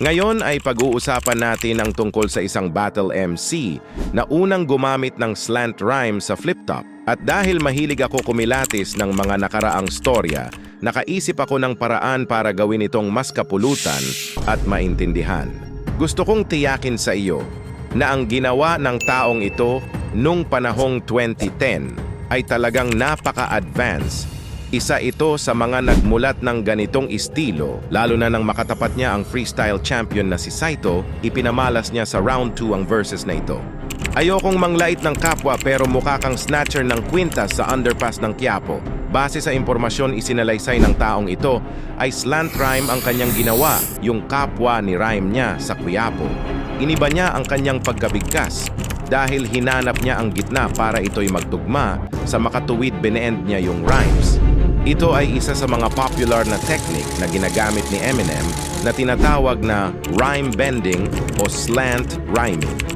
Ngayon ay pag-uusapan natin ang tungkol sa isang battle MC na unang gumamit ng slant rhyme sa flip top. At dahil mahilig ako kumilatis ng mga nakaraang storya, nakaisip ako ng paraan para gawin itong mas kapulutan at maintindihan. Gusto kong tiyakin sa iyo na ang ginawa ng taong ito nung panahong 2010 ay talagang napaka-advance. Isa ito sa mga nagmulat ng ganitong estilo, lalo na nang makatapat niya ang freestyle champion na si Saito, ipinamalas niya sa round 2 ang verses na ito. Ayokong manglait ng kapwa pero mukha kang snatcher ng kwintas sa underpass ng Quiapo. Base sa impormasyon isinalaysay ng taong ito, ay slant rhyme ang kanyang ginawa, yung kapwa ni rhyme niya sa Quiapo. Iniba niya ang kanyang pagkabigkas dahil hinanap niya ang gitna para ito'y magtugma sa makatuwid bine-end niya yung rhymes. Ito ay isa sa mga popular na technique na ginagamit ni Eminem na tinatawag na rhyme bending o slant rhyming.